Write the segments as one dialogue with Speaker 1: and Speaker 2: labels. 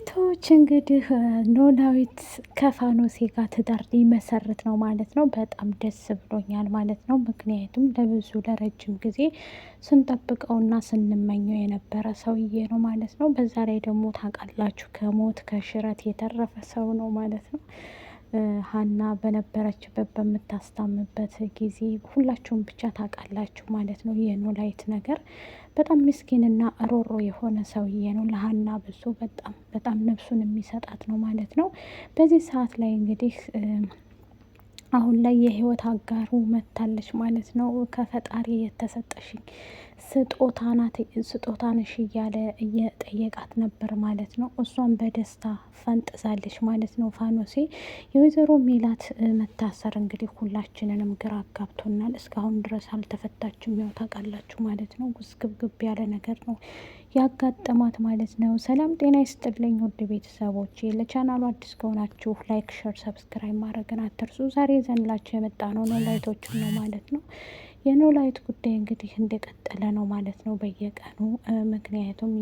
Speaker 1: ኖላዊቶች እንግዲህ ኖላዊት ከፋኖሴ ጋር ትዳር ሊመሰርት ነው ማለት ነው። በጣም ደስ ብሎኛል ማለት ነው። ምክንያቱም ለረጅም ጊዜ ስንጠብቀውና ስንመኘው የነበረ ሰውዬ ነው ማለት ነው። በዛ ላይ ደግሞ ታውቃላችሁ ከሞት ከሽረት የተረፈ ሰው ነው ማለት ነው። ሀና በነበረችበት በምታስታምበት ጊዜ ሁላችሁም ብቻ ታውቃላችሁ ማለት ነው። የኖላዊት ነገር በጣም ምስኪንና ሮሮ የሆነ ሰውዬ ነው። ለሀና ብዙ በጣም ነፍሱን የሚሰጣት ነው ማለት ነው። በዚህ ሰዓት ላይ እንግዲህ አሁን ላይ የህይወት አጋሩ መታለች ማለት ነው። ከፈጣሪ የተሰጠሽኝ ስጦታ ነሽ እያለ እየጠየቃት ነበር ማለት ነው። እሷን በደስታ ፈንጥዛለች ማለት ነው። ፋኖሴ የወይዘሮ ሜላት መታሰር እንግዲህ ሁላችንንም ግራ አጋብቶናል። እስካሁን ድረስ አልተፈታችም። ያው ታውቃላችሁ ማለት ነው። ውዝግብግብ ያለ ነገር ነው ያጋጠማት ማለት ነው። ሰላም ጤና ይስጥልኝ ውድ ቤተሰቦች፣ ለቻናሉ አዲስ ከሆናችሁ ላይክ፣ ሸር፣ ሰብስክራይብ ማድረግን አትርሱ። ዛሬ ይዘንላችሁ የመጣ ነው ኖላዊቶችን ነው ማለት ነው። የኖላዊት ጉዳይ እንግዲህ እንደቀጠለ ነው ማለት ነው በየቀኑ ምክንያቱም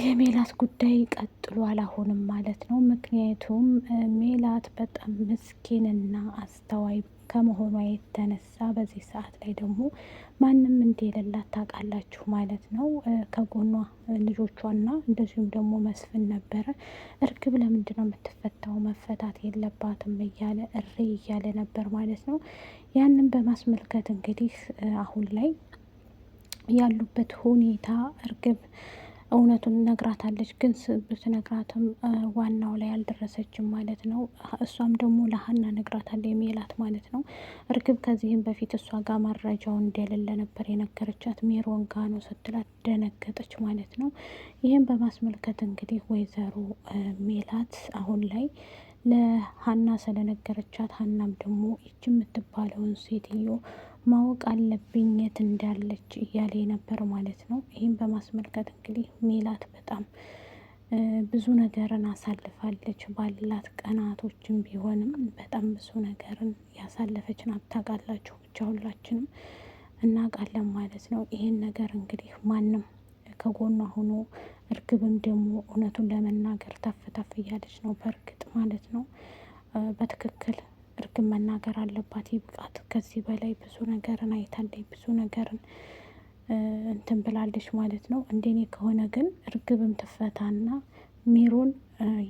Speaker 1: የሜላት ጉዳይ ቀጥሏል አሁንም ማለት ነው። ምክንያቱም ሜላት በጣም ምስኪንና አስተዋይ ከመሆኗ የተነሳ በዚህ ሰዓት ላይ ደግሞ ማንም እንደሌላት ታውቃላችሁ ማለት ነው። ከጎኗ ልጆቿና እንደዚሁም ደግሞ መስፍን ነበረ። እርግብ ለምንድን ነው የምትፈታው? መፈታት የለባትም እያለ እሪ እያለ ነበር ማለት ነው። ያንን በማስመልከት እንግዲህ አሁን ላይ ያሉበት ሁኔታ እርግብ እውነቱን ነግራታለች፣ ግን ብትነግራትም ዋናው ላይ አልደረሰችም ማለት ነው። እሷም ደግሞ ለሀና ነግራታለች የሜላት ማለት ነው። እርግብ ከዚህም በፊት እሷ ጋር መረጃው እንደሌለ ነበር የነገረቻት። ሜሮን ጋ ነው ስትላት ደነገጠች ማለት ነው። ይህም በማስመልከት እንግዲህ ወይዘሮ ሜላት አሁን ላይ ለሀና ስለነገረቻት ሀናም ደግሞ ይች የምትባለውን ሴትዮ ማወቅ አለብኝ የት እንዳለች እያለ ነበር ማለት ነው። ይህም በማስመልከት እንግዲህ ሜላት በጣም ብዙ ነገርን አሳልፋለች። ባላት ቀናቶችም ቢሆንም በጣም ብዙ ነገርን ያሳለፈች ናት። ታውቃላችሁ ብቻ ሁላችንም እናውቃለን ማለት ነው። ይሄን ነገር እንግዲህ ማንም ከጎኗ ሆኖ እርግብም ደግሞ እውነቱን ለመናገር ተፍ ተፍ እያለች ነው በእርግጥ ማለት ነው። በትክክል እርግብ መናገር አለባት። ይብቃት። ከዚህ በላይ ብዙ ነገርን አይታለች፣ ብዙ ነገርን እንትን ብላለች ማለት ነው። እንደኔ ከሆነ ግን እርግብም ትፈታና ሜሮን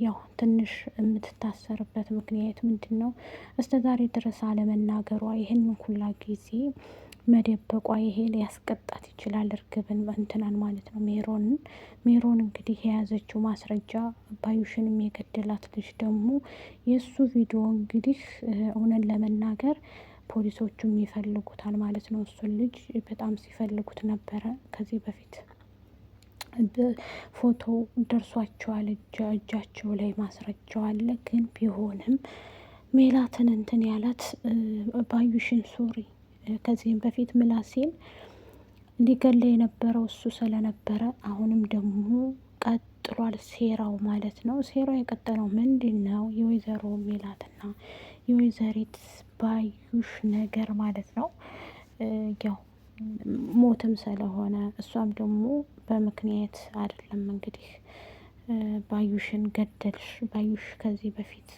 Speaker 1: ያው ትንሽ የምትታሰርበት ምክንያት ምንድን ነው? እስከ ዛሬ ድረስ አለመናገሯ፣ ይህንን ሁላ ጊዜ መደበቋ፣ ይሄ ሊያስቀጣት ይችላል እርግብን እንትናን ማለት ነው ሜሮን እንግዲህ የያዘችው ማስረጃ ባዩሽንም የገደላት ልጅ ደግሞ የእሱ ቪዲዮ እንግዲህ እውነት ለመናገር ፖሊሶቹም ይፈልጉታል ማለት ነው። እሱን ልጅ በጣም ሲፈልጉት ነበረ ከዚህ በፊት ፎቶ ደርሷቸዋል፣ እጃቸው ላይ ማስረጃው አለ። ግን ቢሆንም ሜላትን እንትን ያላት ባዩሽን ሶሪ ከዚህም በፊት ምላሴን ሊገላ የነበረው እሱ ስለነበረ አሁንም ደግሞ ቀጥሏል ሴራው ማለት ነው። ሴራው የቀጠለው ምንድን ነው? የወይዘሮ ሜላትና የወይዘሪት ባዩሽ ነገር ማለት ነው። ያው ሞትም ስለሆነ እሷም ደግሞ በምክንያት አይደለም እንግዲህ ባዩሽን ገደልሽ። ባዩሽ ከዚህ በፊት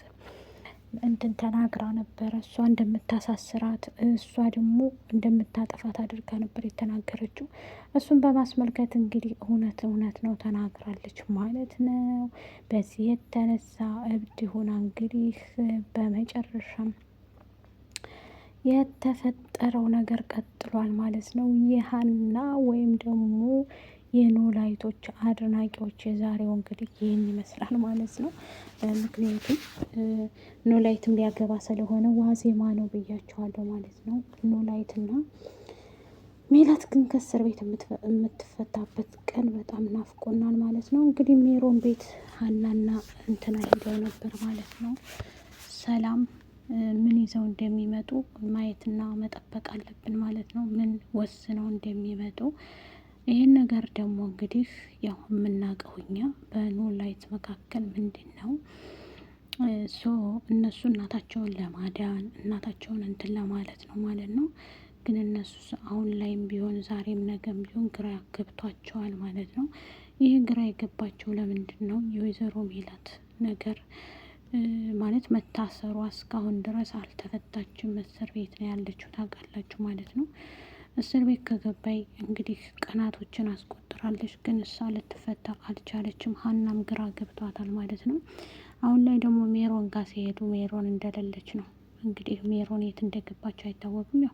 Speaker 1: እንትን ተናግራ ነበረ። እሷ እንደምታሳስራት እሷ ደግሞ እንደምታጠፋት አድርጋ ነበር የተናገረችው። እሱን በማስመልከት እንግዲህ እውነት ነው ተናግራለች ማለት ነው። በዚህ የተነሳ እብድ ሆና እንግዲህ በመጨረሻም የተፈጠረው ነገር ቀጥሏል ማለት ነው። የሀና ወይም ደግሞ የኖላዊቶች አድናቂዎች የዛሬው እንግዲህ ይህን ይመስላል ማለት ነው። ምክንያቱም ኖላዊትም ሊያገባ ስለሆነ ዋዜማ ነው ብያቸዋለሁ ማለት ነው። ኖላዊትና ሜላት ግን ከእስር ቤት የምትፈታበት ቀን በጣም ናፍቆናል ማለት ነው። እንግዲህ ሜሮን ቤት ሀናና እንትና ሄደው ነበር ማለት ነው። ሰላም ምን ይዘው እንደሚመጡ ማየትና መጠበቅ አለብን ማለት ነው። ምን ወስነው እንደሚመጡ ይህን ነገር ደግሞ እንግዲህ ያው የምናውቀው እኛ በኖላዊት መካከል ምንድን ነው እነሱ እናታቸውን ለማዳን እናታቸውን እንትን ለማለት ነው ማለት ነው። ግን እነሱ አሁን ላይም ቢሆን ዛሬም ነገም ቢሆን ግራ ገብቷቸዋል ማለት ነው። ይህ ግራ የገባቸው ለምንድን ነው የወይዘሮ ሜላት ነገር ማለት መታሰሯ እስካሁን ድረስ አልተፈታችም። እስር ቤት ነው ያለችው ታውቃላችሁ ማለት ነው። እስር ቤት ከገባይ እንግዲህ ቀናቶችን አስቆጥራለች፣ ግን እሷ ልትፈታ አልቻለችም። ሀናም ግራ ገብቷታል ማለት ነው። አሁን ላይ ደግሞ ሜሮን ጋር ሲሄዱ ሜሮን እንደሌለች ነው እንግዲህ። ሜሮን የት እንደገባች አይታወቅም። ያው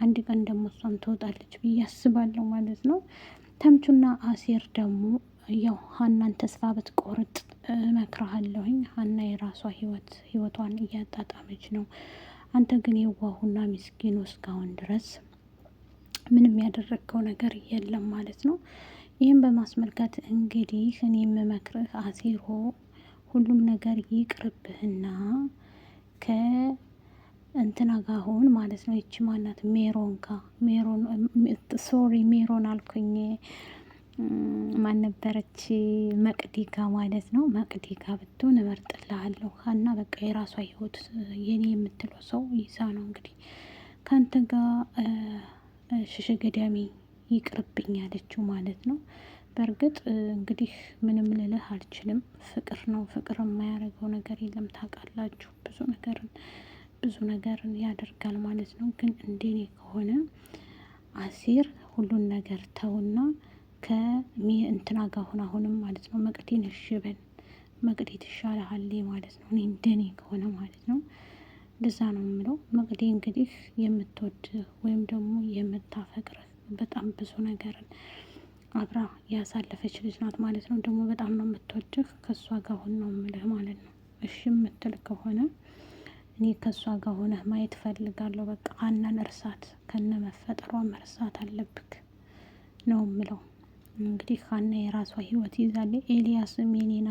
Speaker 1: አንድ ቀን ደግሞ እሷም ትወጣለች ብዬ አስባለሁ ማለት ነው። ተምቹና አሴር ደግሞ ያው ሀናን ተስፋ ብትቆርጥ እመክርሃለሁኝ። ሀና የራሷ ህይወቷን እያጣጣመች ነው። አንተ ግን የዋሁና ምስኪኑ እስካሁን ድረስ ምንም ያደረግከው ነገር የለም ማለት ነው። ይህም በማስመልከት እንግዲህ እኔ የምመክርህ አሴሮ ሁሉም ነገር ይቅርብህና ከእንትና ጋር ሁን ማለት ነው። ይቺ ማናት ሜሮን ጋ ሜሮን አልኩኝ ማን ነበረች? መቅዲጋ ማለት ነው። መቅዲጋ ብትሆን እመርጥልሃለሁ። ሀና በቃ የራሷ ህይወት የኔ የምትለው ሰው ይዛ ነው እንግዲህ ከአንተ ጋር ሽሽ ገዳሚ ይቅርብኝ ያለችው ማለት ነው። በእርግጥ እንግዲህ ምንም ልልህ አልችልም። ፍቅር ነው። ፍቅር የማያደርገው ነገር የለም ታውቃላችሁ። ብዙ ነገርን ያደርጋል ማለት ነው። ግን እንደኔ ከሆነ አሲር ሁሉን ነገር ተውና ከእንትና ጋር ሁን አሁንም ማለት ነው። መቅዲን እሺ በል፣ መቅዲ ትሻልሃለች ማለት ነው። እኔ እንደኔ ከሆነ ማለት ነው። እንደዛ ነው የምለው። መቅዲ እንግዲህ የምትወድ ወይም ደግሞ የምታፈቅር በጣም ብዙ ነገርን አብራ ያሳለፈች ልጅ ናት ማለት ነው። ደግሞ በጣም ነው የምትወድህ። ከእሷ ጋር ሁን ነው የምልህ ማለት ነው። እሺ የምትል ከሆነ እኔ ከእሷ ጋር ሆነህ ማየት ፈልጋለሁ። በቃ ሀናን እርሳት፣ ከነ መፈጠሯ መርሳት አለብክ ነው የምለው። እንግዲህ ሀና የራሷ ህይወት ይዛለች። ኤልያስም የኔ ናት